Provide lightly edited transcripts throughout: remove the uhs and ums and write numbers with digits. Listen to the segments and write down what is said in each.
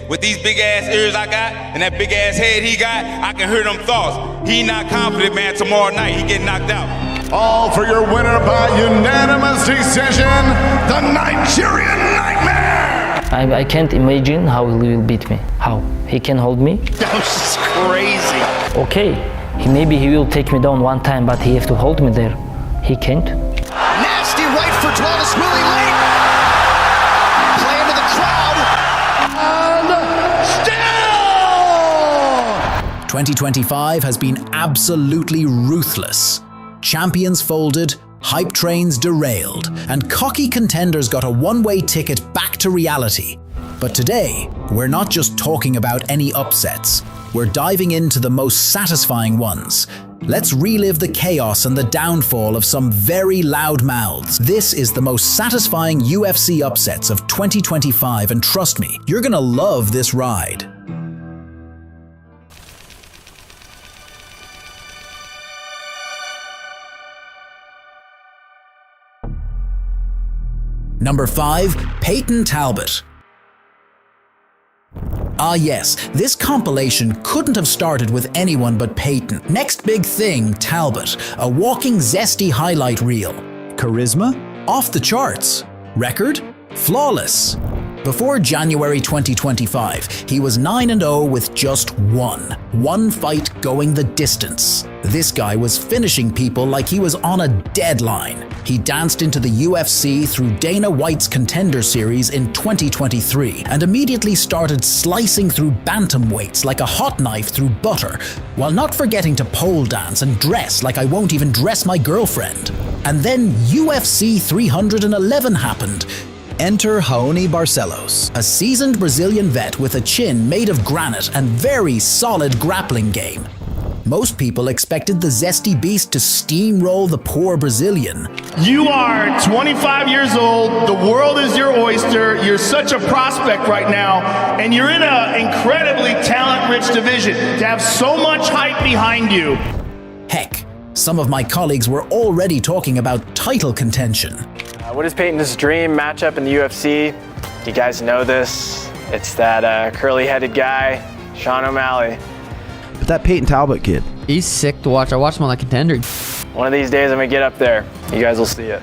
With these big ass ears I got and that big ass head he got, I can hear them thoughts. He not confident, man. Tomorrow night he get knocked out. All for your winner by unanimous decision, the Nigerian Nightmare! I can't imagine how he will beat me. How? He can hold me? That was just crazy. Okay, maybe he will take me down one time, but he have to hold me there. He can't. Nasty right for Dwalis Willie late. Play into the crowd. And still! 2025 has been absolutely ruthless. Champions folded, hype trains derailed, and cocky contenders got a one-way ticket back to reality. But today, we're not just talking about any upsets. We're diving into the most satisfying ones. Let's relive the chaos and the downfall of some very loud mouths. This is the most satisfying UFC upsets of 2025, and trust me, you're gonna love this ride. Number 5, Payton Talbott. Ah yes, this compilation couldn't have started with anyone but Payton. Next big thing, Talbott, a walking zesty highlight reel. Charisma? Off the charts. Record? Flawless. Before January 2025, he was 9-0 with just one fight going the distance. This guy was finishing people like he was on a deadline. He danced into the UFC through Dana White's Contender Series in 2023 and immediately started slicing through bantamweights like a hot knife through butter, while not forgetting to pole dance and dress like I won't even dress my girlfriend. And then UFC 311 happened. Enter Raoni Barcelos, a seasoned Brazilian vet with a chin made of granite and very solid grappling game. Most people expected the zesty beast to steamroll the poor Brazilian. You are 25 years old, the world is your oyster, you're such a prospect right now, and you're in an incredibly talent-rich division. To have so much hype behind you. Heck, some of my colleagues were already talking about title contention. What is Payton's dream matchup in the UFC? You guys know this. It's that curly-headed guy, Sean O'Malley. But that Payton Talbott kid. He's sick to watch. I watched him on the Contender. One of these days I'm gonna get up there. You guys will see it.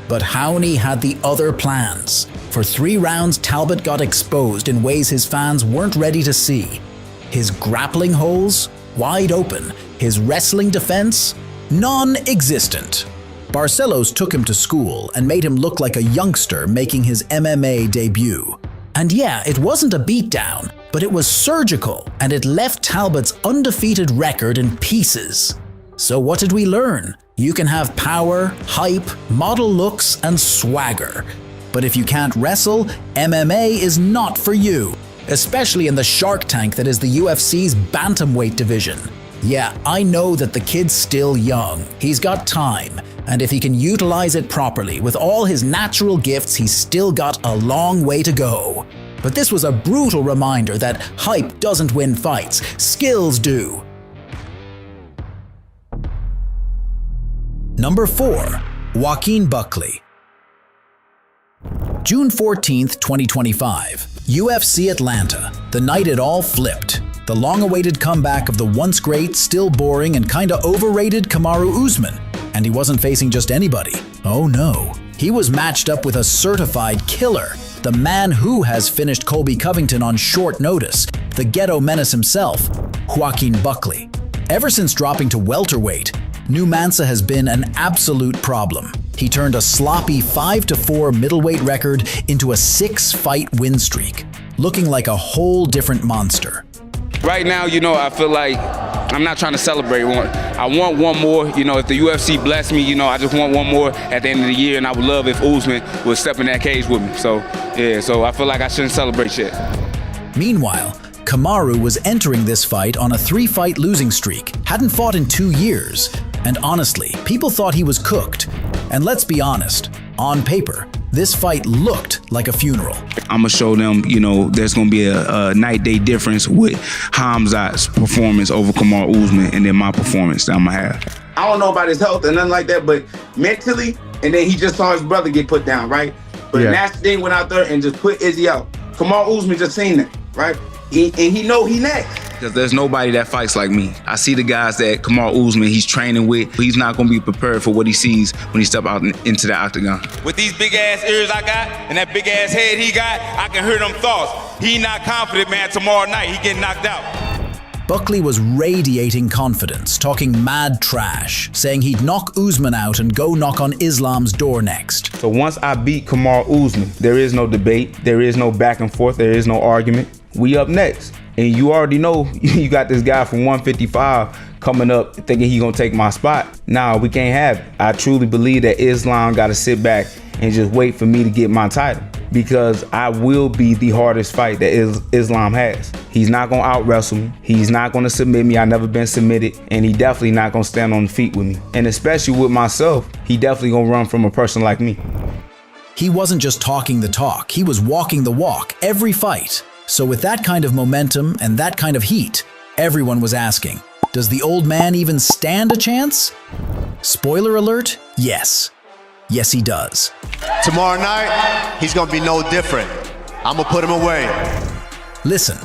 But Raoni had the other plans. For 3 rounds, Talbott got exposed in ways his fans weren't ready to see. His grappling holes, wide open. His wrestling defense, non-existent. Barcelos took him to school and made him look like a youngster making his MMA debut. And yeah, it wasn't a beatdown, but it was surgical, and it left Talbott's undefeated record in pieces. So what did we learn? You can have power, hype, model looks, and swagger. But if you can't wrestle, MMA is not for you, especially in the shark tank that is the UFC's bantamweight division. Yeah, I know that the kid's still young. He's got time, and if he can utilize it properly with all his natural gifts, he's still got a long way to go. But this was a brutal reminder that hype doesn't win fights, skills do. Number 4, Joaquin Buckley. June 14th, 2025, UFC Atlanta, the night it all flipped. The long-awaited comeback of the once great, still boring, and kinda overrated Kamaru Usman. And he wasn't facing just anybody. Oh no. He was matched up with a certified killer, the man who has finished Colby Covington on short notice, the ghetto menace himself, Joaquin Buckley. Ever since dropping to welterweight, Numansa has been an absolute problem. He turned a sloppy 5-4 middleweight record into a 6-fight win streak, looking like a whole different monster. Right now, I feel like I'm not trying to celebrate one. I want one more. If the UFC bless me, I just want one more at the end of the year, and I would love if Usman would step in that cage with me. So I feel like I shouldn't celebrate yet. Meanwhile, Kamaru was entering this fight on a 3-fight losing streak, hadn't fought in 2 years, and honestly, people thought he was cooked. And let's be honest, on paper, this fight looked like a funeral. I'm gonna show them, there's gonna be a night-day difference with Hamzat's performance over Kamaru Usman and then my performance that I'm gonna have. I don't know about his health and nothing like that, but mentally, and then he just saw his brother get put down, right? But Nasty went out there and just put Izzy out. Kamaru Usman just seen that, right? And he know he next. Because there's nobody that fights like me. I see the guys that Kamaru Usman, he's training with. He's not going to be prepared for what he sees when he step out into the octagon. With these big ass ears I got and that big ass head he got, I can hear them thoughts. He not confident, man. Tomorrow night, he getting knocked out. Buckley was radiating confidence, talking mad trash, saying he'd knock Usman out and go knock on Islam's door next. So once I beat Kamaru Usman, there is no debate, there is no back and forth, there is no argument. We up next. And you already know you got this guy from 155 coming up thinking he gonna take my spot. Nah, we can't have it. I truly believe that Islam gotta sit back and just wait for me to get my title, because I will be the hardest fight that Islam has. He's not gonna out wrestle me. He's not gonna submit me. I've never been submitted. And he definitely not gonna stand on the feet with me. And especially with myself, he definitely gonna run from a person like me. He wasn't just talking the talk, he was walking the walk every fight. So with that kind of momentum and that kind of heat, everyone was asking, does the old man even stand a chance? Spoiler alert, yes. Yes, he does. Tomorrow night, he's gonna be no different. I'm gonna put him away. Listen,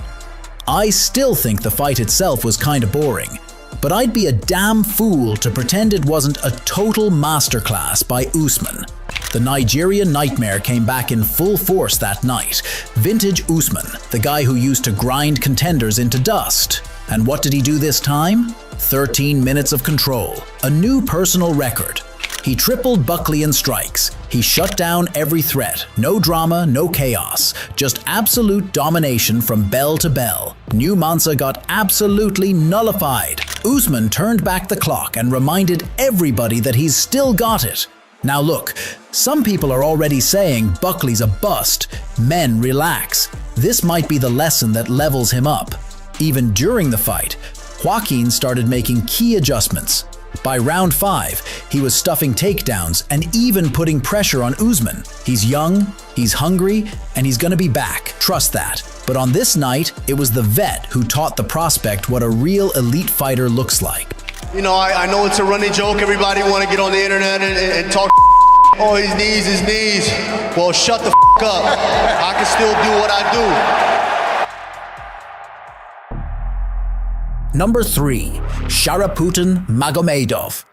I still think the fight itself was kinda boring, but I'd be a damn fool to pretend it wasn't a total masterclass by Usman. The Nigerian nightmare came back in full force that night. Vintage Usman, the guy who used to grind contenders into dust. And what did he do this time? 13 minutes of control, a new personal record. He tripled Buckley in strikes. He shut down every threat. No drama, no chaos. Just absolute domination from bell to bell. New Mansa got absolutely nullified. Usman turned back the clock and reminded everybody that he's still got it. Now look, some people are already saying Buckley's a bust. Men, relax. This might be the lesson that levels him up. Even during the fight, Joaquin started making key adjustments. By round 5, he was stuffing takedowns and even putting pressure on Usman. He's young, he's hungry, and he's gonna be back, trust that. But on this night, it was the vet who taught the prospect what a real elite fighter looks like. You know, I know it's a running joke. Everybody want to get on the internet and talk. Oh, his knees. Well, shut the up. I can still do what I do. Number 3, Shara Magomedov.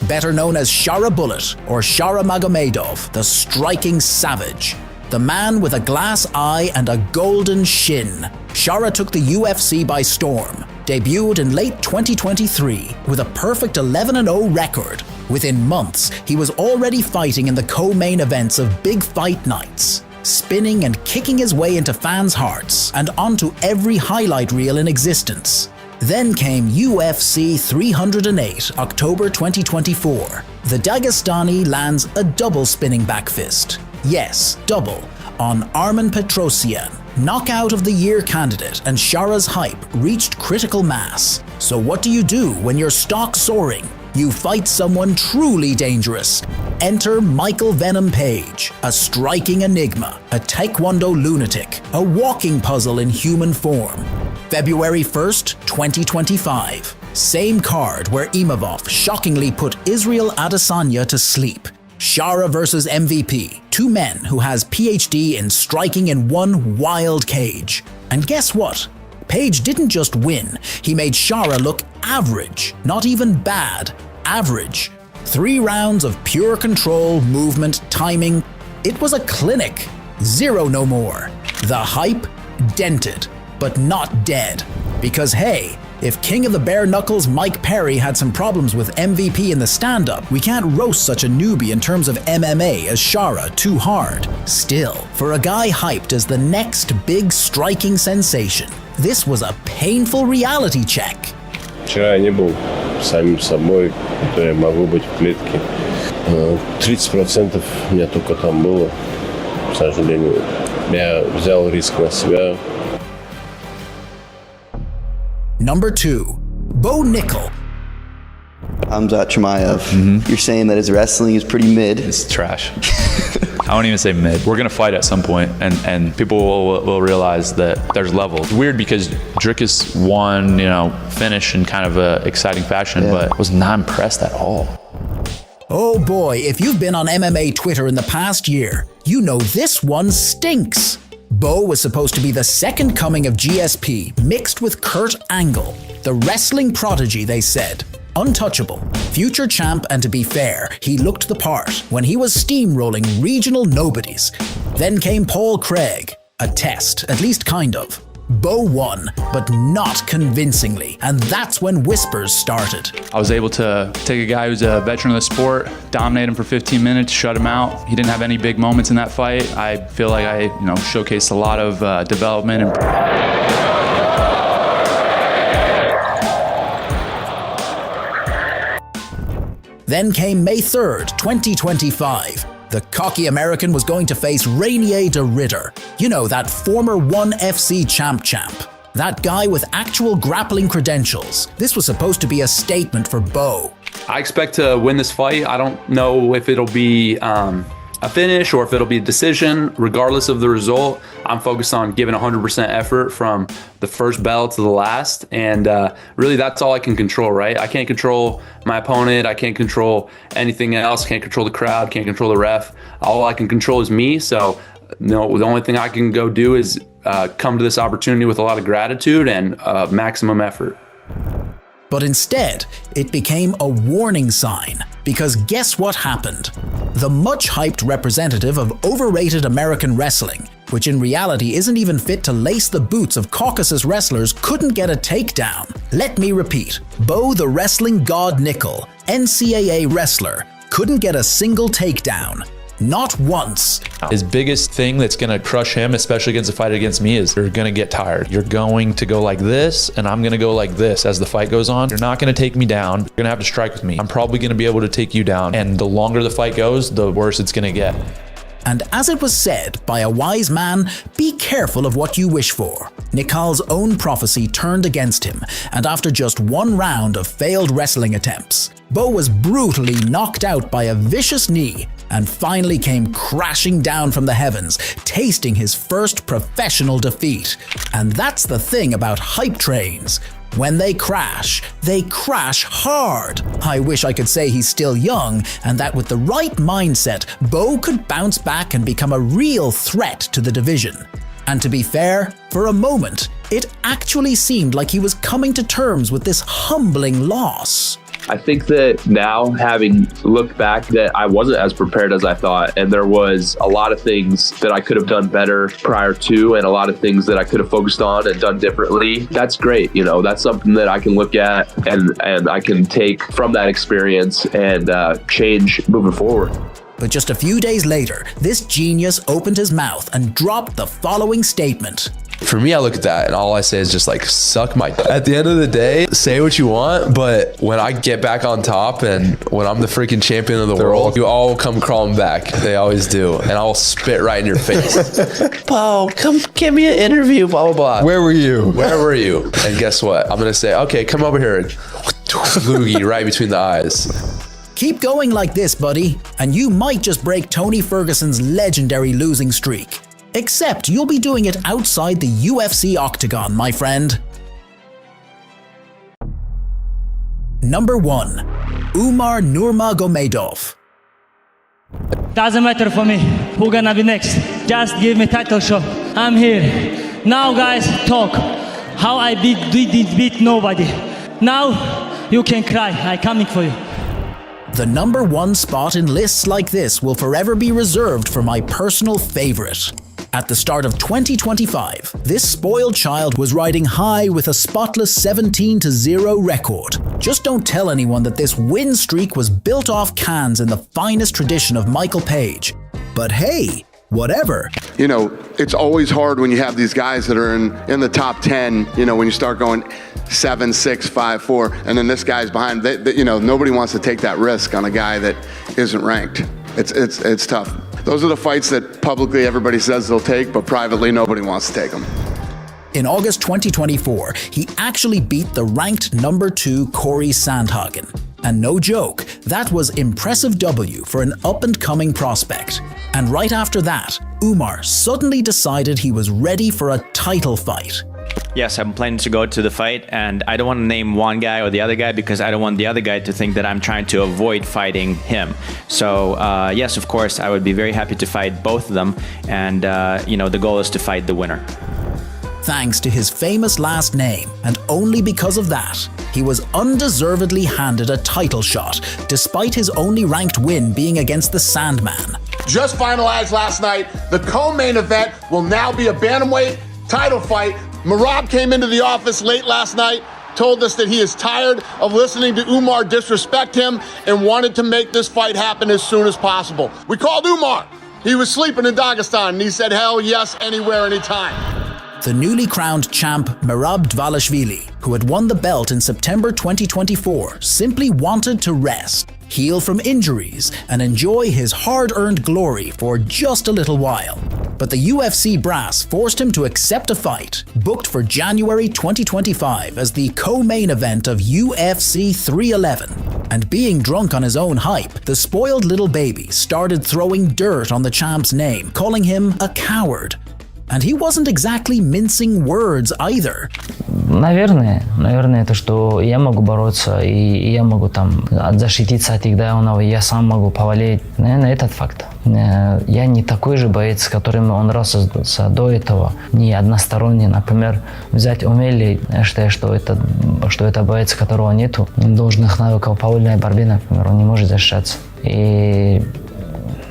Better known as Shara Bullet or Shara Magomedov, the striking savage. The man with a glass eye and a golden shin. Shara took the UFC by storm. Debuted in late 2023 with a perfect 11-0 record. Within months, he was already fighting in the co-main events of big fight nights, spinning and kicking his way into fans' hearts and onto every highlight reel in existence. Then came UFC 308, October 2024. The Dagestani lands a double spinning back fist. Yes, double, on Armen Petrosyan. Knockout of the year candidate, and Shara's hype reached critical mass. So what do you do when you're stock soaring? You fight someone truly dangerous. Enter Michael Venom Page, a striking enigma, a taekwondo lunatic, a walking puzzle in human form. February 1st, 2025. Same card where Imavov shockingly put Israel Adesanya to sleep. Shara versus MVP, 2 men who has PhD in striking in one wild cage. And guess what? Page didn't just win, he made Shara look average, not even bad, average. 3 rounds of pure control, movement, timing. It was a clinic. 0 no more. The hype dented, but not dead. Because hey, if King of the Bare Knuckles Mike Perry had some problems with MVP in the stand-up, we can't roast such a newbie in terms of MMA as Shara too hard. Still, for a guy hyped as the next big striking sensation, this was a painful reality check. Вчера я не был самим собой, то я могу быть в клетке. 30% у меня только там было, к сожалению. Я взял риск на себя. Number 2, Bo Nickal. Hamzat Chimaev. You're saying that his wrestling is pretty mid. It's trash. I won't even say mid. We're gonna fight at some point, and people will realize that there's levels. Weird because Dricus won, finish in kind of a exciting fashion, but was not impressed at all. Oh boy, if you've been on MMA Twitter in the past year, you know this one stinks. Bo was supposed to be the second coming of GSP, mixed with Kurt Angle, the wrestling prodigy, they said. Untouchable, future champ, and to be fair, he looked the part when he was steamrolling regional nobodies. Then came Paul Craig, a test, at least kind of. Bo won, but not convincingly, and that's when whispers started. I was able to take a guy who's a veteran of the sport, dominate him for 15 minutes, shut him out. He didn't have any big moments in that fight. I feel like I, showcased a lot of development and Then came May 3rd, 2025. The cocky American was going to face Reinier de Ridder. You know, that former ONE FC champ. That guy with actual grappling credentials. This was supposed to be a statement for Bo. I expect to win this fight. I don't know if it'll be a finish or if it'll be a decision. Regardless of the result, I'm focused on giving 100% effort from the first bell to the last. And really, that's all I can control, right? I can't control my opponent. I can't control anything else. Can't control the crowd. Can't control the ref. All I can control is me. So, the only thing I can go do is come to this opportunity with a lot of gratitude and maximum effort. But instead, it became a warning sign, because guess what happened? The much-hyped representative of overrated American wrestling, which in reality isn't even fit to lace the boots of Caucasus wrestlers, couldn't get a takedown. Let me repeat, Bo the wrestling god Nickal, NCAA wrestler, couldn't get a single takedown. Not once. His biggest thing that's going to crush him, especially against a fight against me, is you're going to get tired. You're going to go like this, and I'm going to go like this as the fight goes on. You're not going to take me down. You're going to have to strike with me. I'm probably going to be able to take you down. And the longer the fight goes, the worse it's going to get. And as it was said by a wise man, be careful of what you wish for. Nickal's own prophecy turned against him, and after just one round of failed wrestling attempts, Bo was brutally knocked out by a vicious knee and finally came crashing down from the heavens, tasting his first professional defeat. And that's the thing about hype trains. When they crash hard. I wish I could say he's still young, and that with the right mindset, Bo could bounce back and become a real threat to the division. And to be fair, for a moment, it actually seemed like he was coming to terms with this humbling loss. I think that now, having looked back, that I wasn't as prepared as I thought, and there was a lot of things that I could have done better prior to, and a lot of things that I could have focused on and done differently. That's great, that's something that I can look at and I can take from that experience and change moving forward. But just a few days later, this genius opened his mouth and dropped the following statement. For me, I look at that and all I say is just like, suck my dick. At the end of the day, say what you want, but when I get back on top and when I'm the freaking champion of the world, you all come crawling back. They always do. And I'll spit right in your face. Bo, come give me an interview, blah, blah, blah. Where were you? Where were you? And guess what? I'm going to say, okay, come over here. Loogie right between the eyes. Keep going like this, buddy, and you might just break Tony Ferguson's legendary losing streak. Except you'll be doing it outside the UFC Octagon, my friend. Number 1. Umar Nurmagomedov. Doesn't matter for me who gonna be next. Just give me title shot. I'm here. Now guys, talk. How I did beat nobody. Now you can cry. I coming for you. The number 1 spot in lists like this will forever be reserved for my personal favorite. At the start of 2025, this spoiled child was riding high with a spotless 17-0 record. Just don't tell anyone that this win streak was built off cans in the finest tradition of Michael Page. But hey, whatever. It's always hard when you have these guys that are in the top 10, when you start going 7, 6, 5, 4, and then this guy's behind. Nobody wants to take that risk on a guy that isn't ranked. It's tough. Those are the fights that publicly everybody says they'll take, but privately nobody wants to take them. In August 2024, he actually beat the ranked number 2 Corey Sandhagen. And no joke, that was impressive W for an up-and-coming prospect. And right after that, Umar suddenly decided he was ready for a title fight. Yes, I'm planning to go to the fight, and I don't want to name one guy or the other guy because I don't want the other guy to think that I'm trying to avoid fighting him. So yes, of course, I would be very happy to fight both of them, and the goal is to fight the winner. Thanks to his famous last name, and only because of that, he was undeservedly handed a title shot, despite his only ranked win being against the Sandman. Just finalized last night, the co-main event will now be a bantamweight title fight. Merab came into the office late last night, told us that he is tired of listening to Umar disrespect him and wanted to make this fight happen as soon as possible. We called Umar. He was sleeping in Dagestan, and he said, hell yes, anywhere, anytime. The newly crowned champ Merab Dvalishvili, who had won the belt in September 2024, simply wanted to rest, heal from injuries, and enjoy his hard-earned glory for just a little while. But the UFC brass forced him to accept a fight, booked for January 2025 as the co-main event of UFC 311. And being drunk on his own hype, the spoiled little baby started throwing dirt on the champ's name, calling him a coward. And he wasn't exactly mincing words either. Наверное, это что я могу бороться, и я могу там защититься от их даунов, и я сам могу повалить. Наверное, этот факт. Я не такой же боец, с которым он расстался до этого, не односторонний. Например, взять Умели, я считаю, что это боец, которого нету должных навыков по вольной борьбе, например, он не может защищаться. И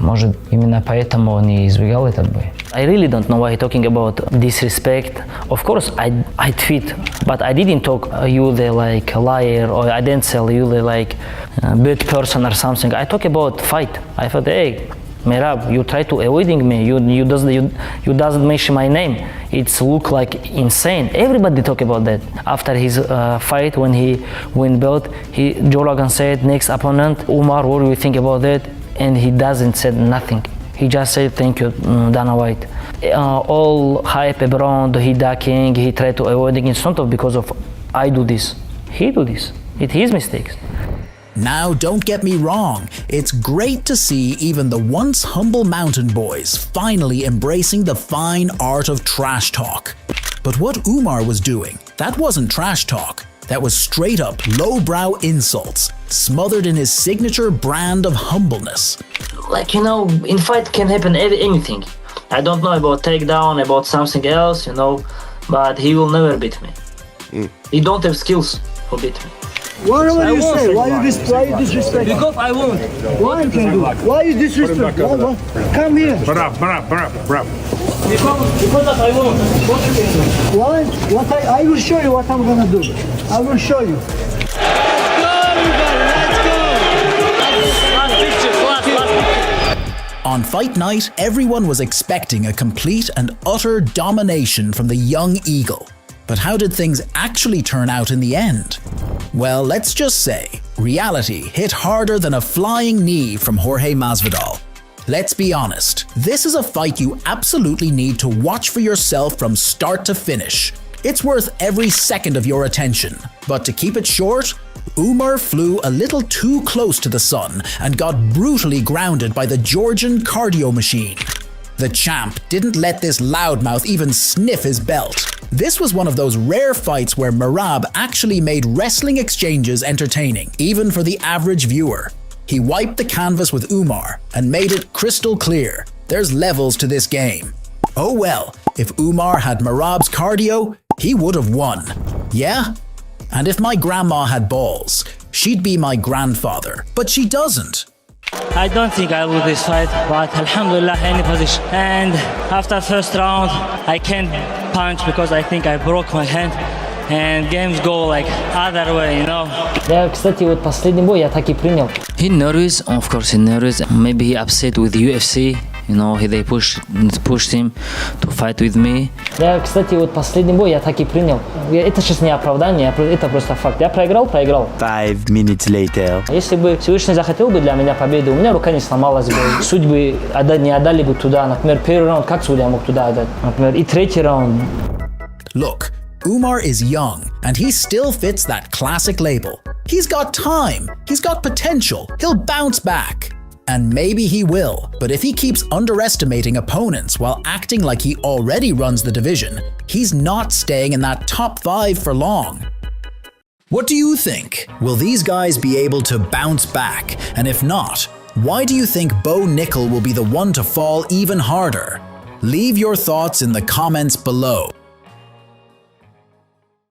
может именно поэтому он и избегал этот бой. I really don't know why he's talking about disrespect. Of course, I tweet, but I didn't talk you the like liar, or I didn't tell you the like bad person or something. I talk about fight. I thought, hey, Merab, you try to avoiding me. You doesn't mention my name. It's look like insane. Everybody talk about that. After his fight, when he win belt, Joe Rogan said next opponent, Umar, what do you think about that? And he doesn't say nothing. He just said, thank you, Dana White. All hype around, he ducking, he tried to avoid it in front of because of, I do this. He do this. It's his mistakes. Now, don't get me wrong. It's great to see even the once humble mountain boys finally embracing the fine art of trash talk. But what Umar was doing, that wasn't trash talk. That was straight up lowbrow insults, smothered in his signature brand of humbleness. Like, in fight can happen anything. I don't know about takedown, about something else, but he will never beat me. He don't have skills to beat me. Whatever you say, why you disrespect? Because I won't. Why you can do? Why you disrespect? Come here. Bravo. Because I won't. What you can do? I will show you what I'm gonna do. I will show you. On fight night, everyone was expecting a complete and utter domination from the young eagle. But how did things actually turn out in the end? Well, let's just say, reality hit harder than a flying knee from Jorge Masvidal. Let's be honest, this is a fight you absolutely need to watch for yourself from start to finish. It's worth every second of your attention. But to keep it short, Umar flew a little too close to the sun and got brutally grounded by the Georgian cardio machine. The champ didn't let this loudmouth even sniff his belt. This was one of those rare fights where Merab actually made wrestling exchanges entertaining, even for the average viewer. He wiped the canvas with Umar and made it crystal clear. There's levels to this game. Oh well, if Umar had Merab's cardio, he would have won. Yeah? And if my grandma had balls, she'd be my grandfather, but she doesn't. I don't think I lose this fight, but alhamdulillah, any position. And after first round, I can't punch because I think I broke my hand. And games go like other way, Yeah, кстати, вот последний бой я так и принял. He nervous, of course he nervous. Maybe he upset with UFC. They pushed him to fight with me. Я, кстати, вот последний бой я так и принял. Это сейчас не оправдание, это просто факт. Я проиграл. 5 minutes later. Если бы Всевышний захотел бы для меня победы, у меня рука не сломалась бы. Судьбы не отдали бы туда. Например, первый раунд, как судья мог туда отдать? Например, и третий раунд. Look, Umar is young, and he still fits that classic label. He's got time, he's got potential, he'll bounce back. And maybe he will, but if he keeps underestimating opponents while acting like he already runs the division, he's not staying in that top 5 for long. What do you think? Will these guys be able to bounce back? And if not, why do you think Bo Nickal will be the one to fall even harder? Leave your thoughts in the comments below.